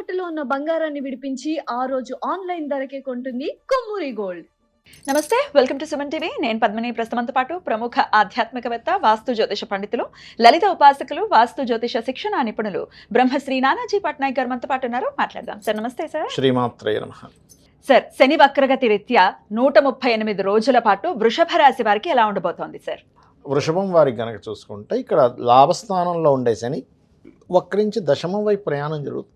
తాకట్టులో ఉన్న బంగారాన్ని విడిపించి ఆ రోజు ఆన్లైన్ ధరకే కొంటుంది కొమ్మూరి గోల్డ్. నమస్తే, వెల్కమ్ టు సుమన్ టీవీ. నేను పద్మిని. ప్రస్తుతంతో పాటు ప్రముఖ ఆధ్యాత్మికవేత్త, వాస్తు జ్యోతిష పండితులు, లలిత ఉపాసకులు, వాస్తు జ్యోతిష శిక్షణ నిపుణులు బ్రహ్మశ్రీ నానాజీ పట్నాయక్ గారు మనతో పాటు ఉన్నారు. మాట్లాడదాం. సార్ నమస్తే. సార్ శ్రీమాత్రే నమః. సార్, శని వక్రగతి రీత్యా 138 రోజుల పాటు వృషభ రాశి వారికి ఎలా ఉండబోతోంది సార్? వృషభం వారికి గనక చూసుకుంటే ఇక్కడ లాభస్థానంలో ఉండే శని వక్రించి దశమం వైపు ప్రయాణం జరుగుతుంది,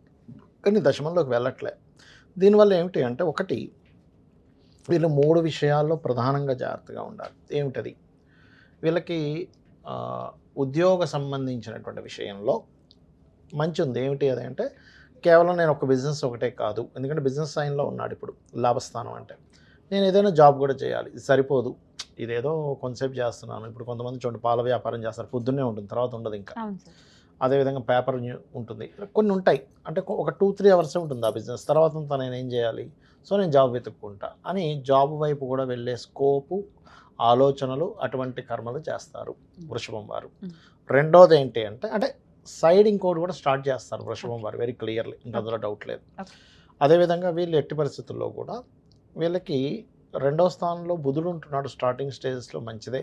కానీ దశమంలోకి వెళ్ళట్లే. దీనివల్ల ఏమిటి అంటే, ఒకటి, వీళ్ళు 3 విషయాల్లో ప్రధానంగా జాగ్రత్తగా ఉండాలి. ఏమిటది? వీళ్ళకి ఉద్యోగ సంబంధించినటువంటి విషయంలో మంచి ఉంది. ఏమిటి అది అంటే, కేవలం నేను ఒక బిజినెస్ ఒకటే కాదు, ఎందుకంటే బిజినెస్ సైన్లో ఉన్నాడు ఇప్పుడు లాభస్థానం అంటే. నేను ఏదైనా జాబ్ కూడా చేయాలి, ఇది సరిపోదు, ఇదేదో కొంతసేపు చేస్తున్నాను. ఇప్పుడు కొంతమంది చూడండి, పాల వ్యాపారం చేస్తారు, పొద్దున్నే ఉంటుంది, తర్వాత ఉండదు ఇంకా. అదేవిధంగా పేపర్ ఉంటుంది, కొన్ని ఉంటాయి. అంటే ఒక 2-3 అవర్సే ఉంటుంది ఆ బిజినెస్, తర్వాత అంతా నేను ఏం చేయాలి, సో నేను జాబ్ వెతుక్కుంటా అని జాబ్ వైపు కూడా వెళ్ళే స్కోపు, ఆలోచనలు, అటువంటి కర్మలు చేస్తారు వృషభం వారు. రెండోది ఏంటి అంటే సైడ్ ఇంకోటి కూడా స్టార్ట్ చేస్తారు వృషభం వారు, వెరీ క్లియర్లీ, ఇంకా అందులో డౌట్ లేదు. అదేవిధంగా వీళ్ళు ఎట్టి పరిస్థితుల్లో కూడా వీళ్ళకి 2వ స్థానంలో బుధుడు ఉంటున్నాడు. స్టార్టింగ్ స్టేజెస్లో మంచిదే,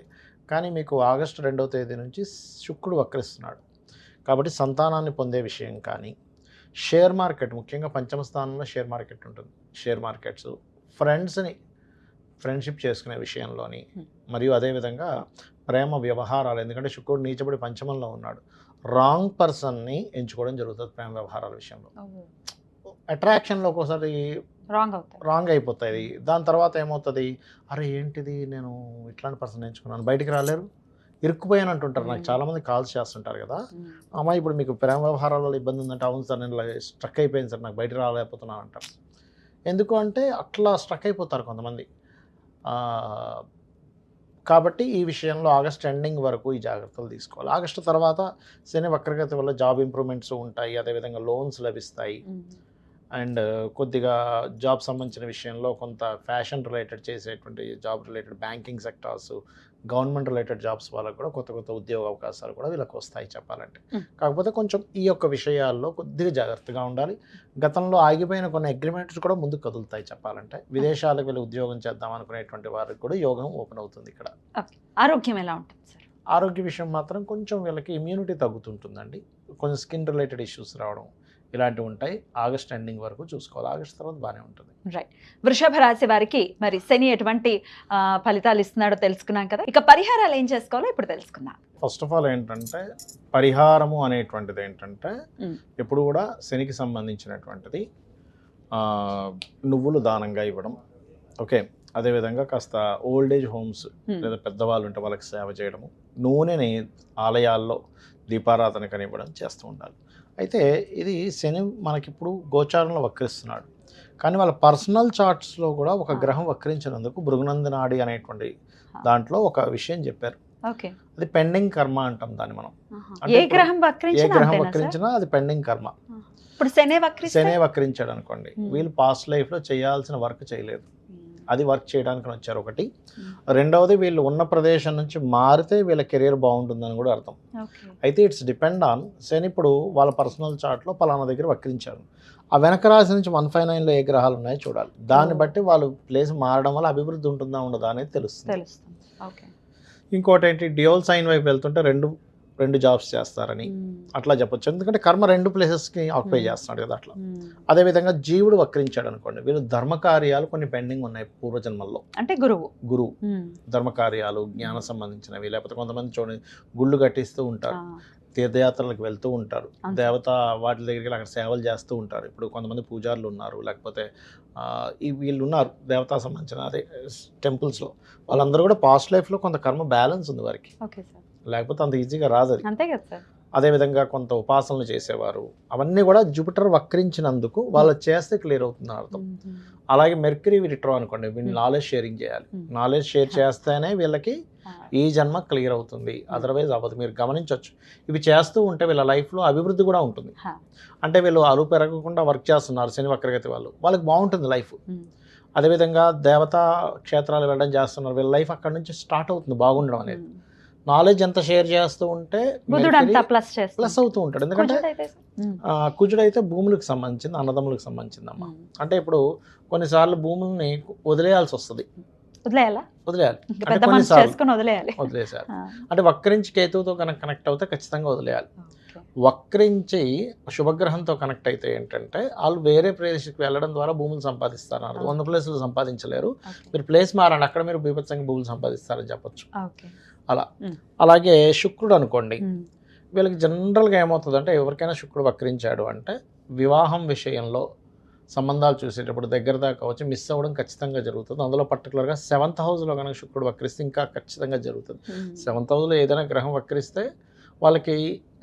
కానీ మీకు ఆగస్టు 2వ తేదీ నుంచి శుక్రుడు వక్రిస్తున్నాడు. కాబట్టి సంతానాన్ని పొందే విషయం కానీ, షేర్ మార్కెట్, ముఖ్యంగా 5వ స్థానంలో షేర్ మార్కెట్ ఉంటుంది, షేర్ మార్కెట్స్, ఫ్రెండ్షిప్ చేసుకునే విషయంలోని, మరియు అదేవిధంగా ప్రేమ వ్యవహారాలు, ఎందుకంటే శుక్రుడు నీచబడి పంచమంలో ఉన్నాడు, రాంగ్ పర్సన్ని ఎంచుకోవడం జరుగుతుంది ప్రేమ వ్యవహారాల విషయంలో. అట్రాక్షన్లో ఒక్కోసారి రాంగ్ అయిపోతుంది. దాని తర్వాత ఏమవుతుంది, అరే ఏంటిది, నేను ఇట్లాంటి పర్సన్ ఎంచుకున్నాను, బయటికి రాలేరు, ఇరుక్కుపోయాను అంటుంటారు. నాకు చాలామంది కాల్స్ చేస్తుంటారు కదా, అమ్మాయి ఇప్పుడు మీకు ప్రేమ వ్యవహారాలలో ఇబ్బంది ఉందంటే, అవును సార్ నేను స్ట్రక్ అయిపోయింది సార్, నాకు బయటకు రాలేకపోతున్నాను అంటారు. ఎందుకు అంటే అట్లా స్ట్రక్ అయిపోతారు కొంతమంది. కాబట్టి ఈ విషయంలో ఆగస్ట్ ఎండింగ్ వరకు ఈ జాగ్రత్తలు తీసుకోవాలి. ఆగస్టు తర్వాత శని వక్రగతి వల్ల జాబ్ ఇంప్రూవ్మెంట్స్ ఉంటాయి, అదేవిధంగా లోన్స్ లభిస్తాయి. అండ్ కొద్దిగా జాబ్ సంబంధించిన విషయంలో కొంత ఫ్యాషన్ రిలేటెడ్ చేసేటువంటి job related, banking sectors, government related jobs వాళ్ళకు కూడా కొత్త ఉద్యోగ అవకాశాలు కూడా వీళ్ళకి వస్తాయి చెప్పాలంటే. కాకపోతే కొంచెం ఈ యొక్క విషయాల్లో కొద్దిగా జాగ్రత్తగా ఉండాలి. గతంలో ఆగిపోయిన కొన్ని అగ్రిమెంట్స్ కూడా ముందుకు కదులుతాయి చెప్పాలంటే. విదేశాలకు వెళ్ళి ఉద్యోగం చేద్దాం అనుకునేటువంటి వారికి కూడా యోగం ఓపెన్ అవుతుంది ఇక్కడ. ఆరోగ్యం ఎలా ఉంటుంది సార్? ఆరోగ్య విషయం మాత్రం కొంచెం వీళ్ళకి ఇమ్యూనిటీ తగ్గుతుంటుందండి, కొంచెం స్కిన్ రిలేటెడ్ ఇష్యూస్ రావడం ఇలాంటివి ఉంటాయి. ఆగస్ట్ ఎండింగ్ వరకు చూసుకోవాలి, ఆగస్ట్ తర్వాత బాగానే ఉంటుంది. రైట్. వృషభ రాశి వారికి మరి శని ఎటువంటి ఫలితాలు ఇస్తున్నాడో తెలుసుకున్నాం కదా, ఇక పరిహారాలు ఏం చేసుకోవాలో ఇప్పుడు తెలుసుకుందాం. ఫస్ట్ ఆఫ్ ఆల్ ఏంటంటే, పరిహారము అనేటువంటిది ఏంటంటే, ఎప్పుడు కూడా శనికి సంబంధించినటువంటిది నువ్వులు దానంగా ఇవ్వడం, ఓకే. అదేవిధంగా కాస్త ఓల్డ్ ఏజ్ హోమ్స్ లేదా పెద్దవాళ్ళు ఉంటే వాళ్ళకి సేవ చేయడము, నూనెని ఆలయాల్లో దీపారాధన కనివ్వడం చేస్తూ ఉండాలి. అయితే ఇది శని మనకిప్పుడు గోచారంలో వక్రిస్తున్నాడు, కానీ వాళ్ళ పర్సనల్ చార్ట్స్లో కూడా ఒక గ్రహం వక్రించినందుకు భృగునందనాడి అనేటువంటి దాంట్లో ఒక విషయం చెప్పారు. అది పెండింగ్ కర్మ అంటాం దాన్ని మనం. ఏ గ్రహం వక్రించినా అది పెండింగ్ కర్మ. ఇప్పుడు శనే వక్రించాడు అనుకోండి, వీళ్ళు పాస్ట్ లైఫ్లో చేయాల్సిన వర్క్ చేయలేదు, అది వర్క్ చేయడానికి వచ్చారు ఒకటి. రెండవది, వీళ్ళు ఉన్న ప్రదేశం నుంచి మారితే వీళ్ళ కెరీర్ బాగుంటుందని కూడా అర్థం. అయితే ఇట్స్ డిపెండ్ ఆన్ శని. ఇప్పుడు వాళ్ళ పర్సనల్ చార్ట్లో పలానా దగ్గర వక్రించారు, ఆ వెనక రాశి నుంచి 159లో ఏ గ్రహాలు ఉన్నాయో చూడాలి. దాన్ని బట్టి వాళ్ళు ప్లేస్ మారడం వల్ల అభివృద్ధి ఉంటుందా ఉండదా అనేది తెలుస్తుంది. ఇంకోటి ఏంటి, డ్యూయల్ సైన్ వైపు వెళ్తుంటే రెండు జాబ్స్ చేస్తారని అట్లా చెప్పొచ్చు, ఎందుకంటే కర్మ 2 ప్లేసెస్కి ఆక్యుపై చేస్తున్నాడు కదా అట్లా. అదేవిధంగా జీవుడు వక్రించాడు అనుకోండి, వీళ్ళు ధర్మకార్యాలు కొన్ని పెండింగ్ ఉన్నాయి పూర్వజన్మల్లో, అంటే గురువు ధర్మకార్యాలు, జ్ఞాన సంబంధించినవి, లేకపోతే కొంతమంది చూడండి గుళ్ళు కట్టిస్తూ ఉంటారు, తీర్థయాత్రలకు వెళ్తూ ఉంటారు, దేవత వాటి దగ్గరికి అక్కడ సేవలు చేస్తూ ఉంటారు. ఇప్పుడు కొంతమంది పూజారులు ఉన్నారు, లేకపోతే వీళ్ళు ఉన్నారు దేవతా సంబంధించిన అదే టెంపుల్స్లో, వాళ్ళందరూ కూడా పాస్ట్ లైఫ్లో కొంత కర్మ బ్యాలెన్స్ ఉంది వారికి, లేకపోతే అంత ఈజీగా రాదు అది. అంతే కదా సార్. అదేవిధంగా కొంత ఉపాసనలు చేసేవారు, అవన్నీ కూడా జూపిటర్ వక్రించినందుకు వాళ్ళు చేస్తే క్లియర్ అవుతుంది అర్థం. అలాగే మెర్క్యూరీ రిట్రో అనుకోండి, వీళ్ళు నాలెడ్జ్ షేరింగ్ చేయాలి, నాలెడ్జ్ షేర్ చేస్తేనే వీళ్ళకి ఈ జన్మ క్లియర్ అవుతుంది, అదర్వైజ్ అవ్వదు. మీరు గమనించవచ్చు, ఇవి చేస్తూ ఉంటే వీళ్ళ లైఫ్లో అభివృద్ధి కూడా ఉంటుంది. అంటే వీళ్ళు అరువు పెరగకుండా వర్క్ చేస్తున్నారు శని వక్రగతి వాళ్ళకి బాగుంటుంది లైఫ్. అదేవిధంగా దేవతా క్షేత్రాలు వెళ్ళడం చేస్తున్నారు, వీళ్ళ లైఫ్ అక్కడ నుంచి స్టార్ట్ అవుతుంది బాగుండడం అనేది. నాలెడ్జ్ ఎంత షేర్ చేస్తూ ఉంటే బుధుడు అంతా ప్లస్ చేస్తుంది. ప్లస్ అవుతూ ఉంటాడు. ఎందుకంటే కుజుడైతే కుజుడైతే భూములకు సంబంధించింది, అన్నదమ్ములకు సంబంధించింది అమ్మ. అంటే ఇప్పుడు కొన్నిసార్లు భూముల్ని వదిలేయాల్సి వస్తుంది. వదిలేయాలా? వదిలేయాలి ఇంకా అంటే పెద్ద మనసు కొన్నిసార్లు చేసుకుని వదిలేయాలి. వదిలేసారు. ఆ, అంటే వక్రించి కేతువుతో కనెక్ట్ అవుతే ఖచ్చితంగా వదిలేయాలి. ఓకే. వక్రించి శుభగ్రహంతో కనెక్ట్ అయితే ఏంటంటే వాళ్ళు వేరే ప్లేస్కి వెళ్ళడం ద్వారా భూములు సంపాదిస్తారు. 100 ప్లేసులు సంపాదించలేరు. ఓకే. మీరు ప్లేస్ మారండి, అక్కడ మీరు బీభత్సంగా భూములు సంపాదిస్తారని చెప్పొచ్చు. ఓకే. అలా ఉమ్. అలాగే శుక్రుడు అనుకోండి, ఉమ్. వీళ్ళకి జనరల్గా ఏమవుతుందంటే ఎవరికైనా శుక్రుడు వక్రించాడు అంటే వివాహం విషయంలో సంబంధాలు చూసేటప్పుడు దగ్గర దాకా వచ్చి మిస్ అవ్వడం ఖచ్చితంగా జరుగుతుంది. అందులో పర్టికులర్గా 7th హౌస్లో కనుక శుక్రుడు వక్రిస్తే ఇంకా ఖచ్చితంగా జరుగుతుంది. ఉమ్. 7th హౌస్లో ఏదైనా గ్రహం వక్రిస్తే వాళ్ళకి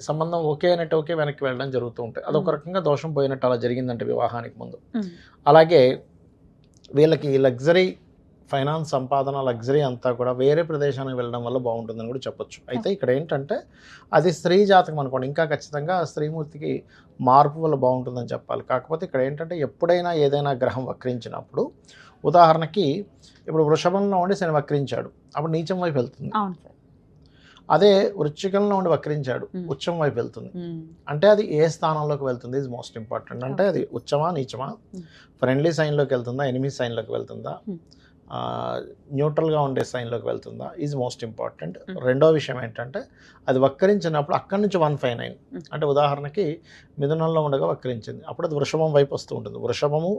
సంబంధం ఓకే అనేట్టు ఓకే వెనక్కి వెళ్ళడం జరుగుతూ ఉంటాయి. అదొక రకంగా దోషం పోయినట్టు అలా జరిగిందంటే వివాహానికి ముందు. ఉమ్. అలాగే వీళ్ళకి లగ్జరీ ఫైనాన్స్ సంపాదన లగ్జరీ అంతా కూడా వేరే ప్రదేశానికి వెళ్ళడం వల్ల బాగుంటుందని కూడా చెప్పొచ్చు. అయితే ఇక్కడ ఏంటంటే అది స్త్రీ జాతకం అనుకోండి, ఇంకా ఖచ్చితంగా స్త్రీమూర్తికి మార్పు వల్ల బాగుంటుందని చెప్పాలి. కాకపోతే ఇక్కడ ఏంటంటే ఎప్పుడైనా ఏదైనా గ్రహం వక్రించినప్పుడు, ఉదాహరణకి ఇప్పుడు వృషభంలో ఉండి శని వక్రించాడు, అప్పుడు నీచం వైపు వెళ్తుంది. అవును సార్. అదే వృశ్చికంలో ఉండి వక్రించాడు, ఉమ్. ఉచ్చం వైపు వెళ్తుంది. ఉమ్. అంటే అది ఏ స్థానంలోకి వెళ్తుంది ఈజ్ మోస్ట్ ఇంపార్టెంట్. అంటే అది ఉచ్చమా నీచమా, ఫ్రెండ్లీ సైన్లోకి వెళ్తుందా, ఎనిమీ సైన్లోకి వెళ్తుందా, న్యూట్రల్గా ఉండే సైన్లోకి వెళ్తుందా ఈజ్ మోస్ట్ ఇంపార్టెంట్. రెండో విషయం ఏంటంటే అది వక్రించినప్పుడు అక్కడి నుంచి 159 అంటే ఉదాహరణకి మిథునంలో ఉండగా వక్రించింది, అప్పుడు అది వృషభం వైపు వస్తూ ఉంటుంది. వృషభము,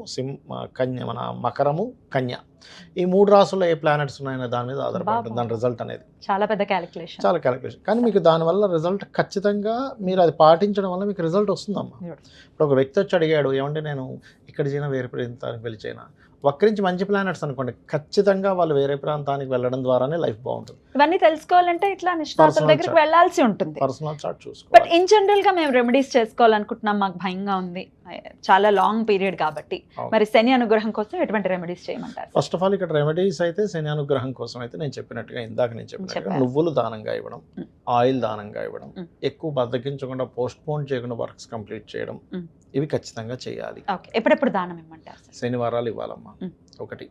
కన్య, మన మకరము, కన్య, ఈ 3 రాసుల్లో ఏ ప్లానెట్స్ ఉన్నాయనే దాని మీద ఆధారపడుతుంది దాని రిజల్ట్ అనేది. చాలా పెద్ద క్యాలిక్యులేషన్. చాలా క్యాలిక్యులేషన్. కానీ మీకు దానివల్ల రిజల్ట్ ఖచ్చితంగా మీరు అది పాటించడం వల్ల మీకు రిజల్ట్ వస్తుందమ్మా. ఇప్పుడు ఒక వ్యక్తి వచ్చి అడిగాడు, ఏమంటే నేను ఇక్కడ చేయనా వేరే ప్రాంతానికి వెళ్ళి చేయనా, వక్రించి మంచి ప్లానెట్స్ అనుకోండి, ఖచ్చితంగా వాళ్ళు వేరే ప్రాంతానికి వెళ్ళడం ద్వారానే లైఫ్ బాగుంటుంది. ఇవన్నీ తెలుసుకోవాలంటే ఇట్లా నిష్ణాతుల దగ్గరికి వెళ్ళాల్సి ఉంటుంది. పర్సనల్ చార్ట్ బట్ చూసుకోవాలి. ఇన్ జనరల్ గా మేము రెమెడీస్ చేసుకోవాలనుకుంటున్నాం, మాకు భయంగా ఉంది, చాలా లాంగ్ పీరియడ్ కాబట్టి, అవును. మరి శని అనుగ్రహం కోసం ఎటువంటి రెమెడీస్ చేయమంటారు? ఫస్ట్ ఆఫ్ ఆల్ ఇక్కడ రెమెడీస్ అయితే శని అనుగ్రహం కోసం అయితే నేను చెప్పినట్టుగా ఇందాక నేను చెప్పినట్టుగా చెప్పారు. నువ్వులు దానంగా ఇవ్వడం, ఆయిల్ దానంగా ఇవ్వడం, ఎక్కువ బద్దకించకుండా పోస్ట్ పోన్ చేయకుండా వర్క్స్ కంప్లీట్ చేయడం, ఇవి ఖచ్చితంగా చేయాలి. ఓకే. ఎప్పుడెప్పుడు దానం ఇవ్వమంటారు సార్? శనివారాలు ఇవ్వాలమ్మా ఒకటి.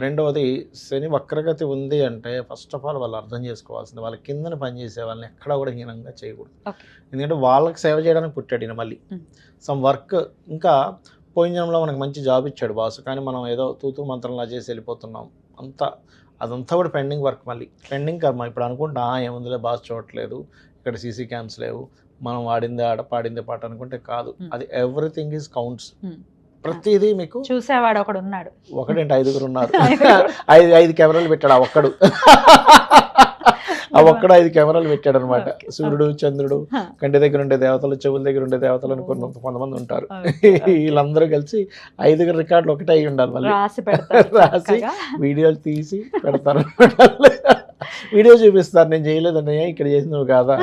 రెండవది శని వక్రగతి ఉంది అంటే ఫస్ట్ ఆఫ్ ఆల్ వాళ్ళు అర్థం చేసుకోవాల్సింది వాళ్ళ కిందన పనిచేసే వాళ్ళని ఎక్కడా కూడా హీనంగా చేయకూడదు. ఓకే. ఎందుకంటే వాళ్ళకి సేవ చేయడానికి పుట్టాడు ఈయన. మళ్ళీ సమ్ వర్క్, ఇంకా పోయిన జన్మలో మనకు మంచి జాబ్ ఇచ్చాడు బాస్, కానీ మనం ఏదో తూతూ మంత్రంలా చేసి వెళ్ళిపోతున్నాం, అదంతా కూడా పెండింగ్ వర్క్, మళ్ళీ పెండింగ్ కర్మ. ఇప్పుడు అనుకుంటా ఏముందిలే బాస్ చూడట్లేదు, ఇక్కడ సీసీ క్యామ్స్ లేవు, మనం వాడిందే ఆడ పాడిందే పాట అనుకుంటే కాదు. అది ఎవ్రీథింగ్ ఈజ్ కౌంట్స్. ప్రతిదీ మీకు చూసేవాడు ఒకడు ఉన్నాడు, ఒకటేంటి 5 ఉన్నారు. 5 కెమెరాలు పెట్టాడు ఆ ఒక్కడు. ఆ ఒక్కడు 5 కెమెరాలు పెట్టాడు అనమాట. సూర్యుడు, చంద్రుడు, కంటి దగ్గర ఉండే దేవతలు, చెవుల దగ్గర ఉండే దేవతలు అని కొంతమంది ఉంటారు. వీళ్ళందరూ కలిసి 5 రికార్డులు ఒకటే అయి ఉండాలి. మళ్ళీ రాసి వీడియోలు తీసి పెడతారు. వీడియో చూపిస్తారు, నేను చేయలేదండి, ఇక్కడ చేసింది నువ్వు కాదా.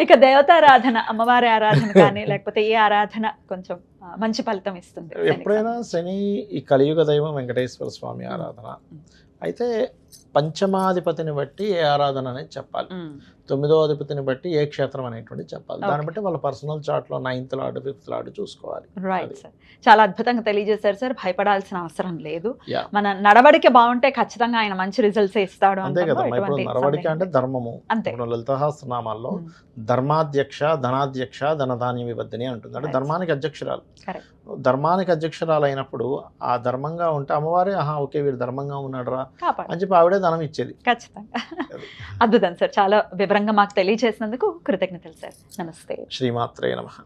ఇక దేవతారాధన, అమ్మవారి ఆరాధన కానీ లేకపోతే ఏ ఆరాధన కొంచెం మంచి ఫలితం ఇస్తుంది? ఎప్పుడైనా శని ఈ కలియుగ దైవం వెంకటేశ్వర స్వామి ఆరాధన అయితే పంచమాధిపతిని బట్టి ఏ ఆరాధన అనేది చెప్పాలి, 9వ అధిపతిని బట్టి ఏ క్షేత్రం అనేటువంటి చెప్పాలి. దాన్ని బట్టి వాళ్ళ పర్సనల్ చార్ట్లో 9th లార్డ్ 5th లార్డ్ చూసుకోవాలి. రైట్ సార్, చాలా అద్భుతంగా తెలియజేశారు సార్. భయపడాల్సిన అవసరం లేదు. Yeah. మన నడవడిక బాగుంటే ఖచ్చితంగా ఆయన మంచి రిజల్ట్స్ ఇస్తాడు. అంతే కదా. ఇప్పుడు నడవడిక అంటే ధర్మము. ఇప్పుడు లలితసహస్రనామాల్లో ధర్మాధ్యక్ష, ధనాధ్యక్ష, ధనధాన్య వివర్ధిని అంటుంది. అంటే ధర్మానికి అధ్యక్షురాలు. ధర్మానికి అధ్యక్షురాలు అయినప్పుడు ఆ ధర్మంగా ఉంటే అమ్మవారే ఓకే వీడు ధర్మంగా ఉన్నాడు రా అని చెప్పి ఆవిడే ధనం ఇచ్చేది. ఖచ్చితంగా. అద్భుతం సార్, చాలా వివరంగా మాకు తెలియజేసినందుకు కృతజ్ఞతలు సార్. నమస్తే. శ్రీమాత్రే నమః.